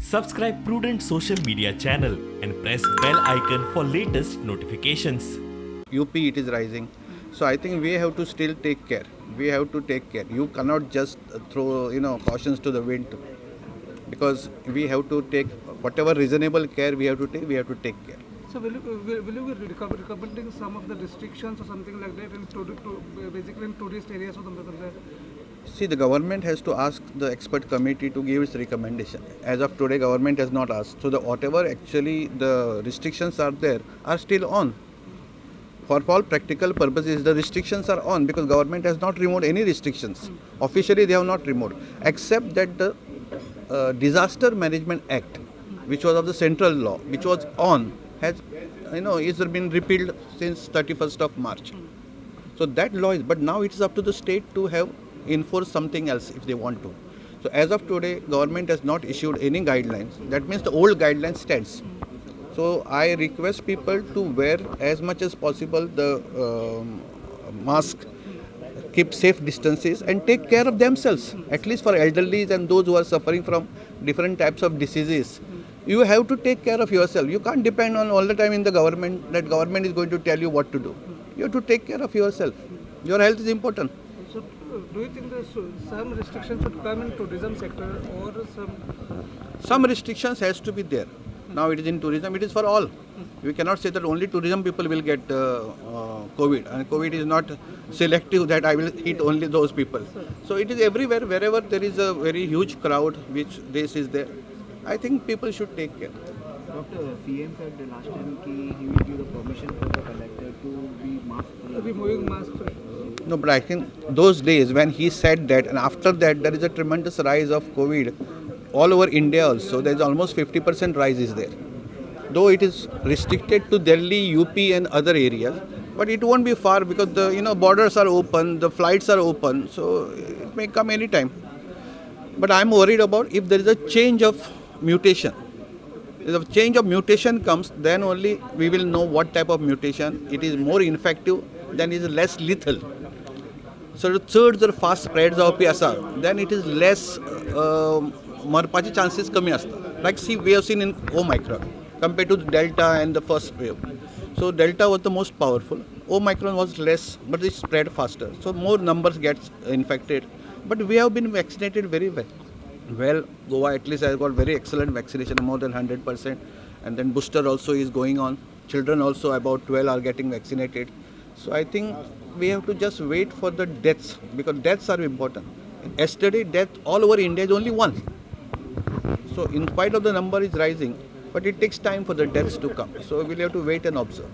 Subscribe Prudent social media channel and press bell icon for latest notifications. UP it is rising. So I think we have to still take care. We have to take care. You cannot just throw cautions to the wind, because we have to take whatever reasonable care we have to take. We have to take care. So will you be recommending some of the restrictions or something like that basically in tourist areas or something like that? See, the government has to ask the expert committee to give its recommendation. As of today, government has not asked. So whatever actually the restrictions are there are still on. For all practical purposes, the restrictions are on because government has not removed any restrictions. Officially, they have not removed, except that the Disaster Management Act, which was of the central law, which was on, has is been repealed since 31st of March. So that law is, but now it is up to the state to have enforce something else if they want to. So as of today, government has not issued any guidelines. That means the old guideline stands. So I request people to wear as much as possible the mask, keep safe distances and take care of themselves, at least for elderly and those who are suffering from different types of diseases. You have to take care of yourself. You can't depend on all the time in the government, that government is going to tell you what to do. You have to take care of yourself. Your health is important. So do you think that some restrictions should come in tourism sector or Some restrictions has to be there. Now it is in tourism, it is for all. We cannot say that only tourism people will get COVID. And COVID is not selective that I will hit only those people. So it is everywhere, wherever there is a very huge crowd, which this is there. I think people should take care. Doctor, PM said the last time he will give the permission for the collector to be mask-free. be moving masks? No, but I think those days when he said that, and after that there is a tremendous rise of COVID all over India also. There is almost 50% rise is there. Though it is restricted to Delhi, UP and other areas, but it won't be far because the borders are open, the flights are open, so it may come anytime. But I am worried about if there is a change of mutation. If a change of mutation comes, then only we will know what type of mutation. It is more infective, then it is less lethal. So the surge or fast spreads of PSR, then it is less मरपाचे chances कमी असतात. Like we have seen in Omicron compared to Delta and the first wave. So Delta was the most powerful. Omicron was less, but it spread faster. So more numbers get infected. But we have been vaccinated very well. Well, Goa at least has got very excellent vaccination, more than 100%. And then booster also is going on. Children also about 12 are getting vaccinated. So I think we have to just wait for the deaths, because deaths are important. Yesterday, death all over India is only one. So in spite of the number is rising, but it takes time for the deaths to come. So we'll have to wait and observe.